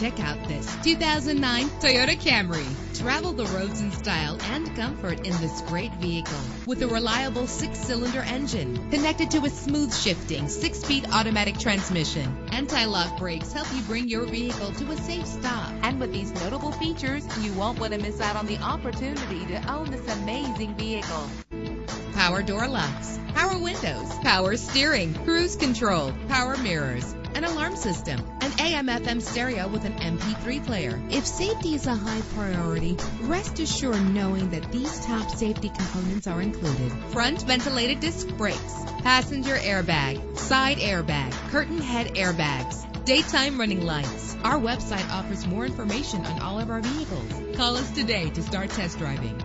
Check out this 2009 Toyota Camry. Travel the roads in style and comfort in this great vehicle with a reliable 6-cylinder engine connected to a smooth shifting 6-speed automatic transmission. Anti-lock brakes help you bring your vehicle to a safe stop. And with these notable features, you won't want to miss out on the opportunity to own this amazing vehicle. Power door locks, power windows, power steering, cruise control, power mirrors, an alarm system, an AM/FM stereo with an MP3 player. If safety is a high priority, rest assured knowing that these top safety components are included: front ventilated disc brakes, passenger airbag, side airbag, curtain head airbags, daytime running lights. Our website offers more information on all of our vehicles. Call us today to start test driving.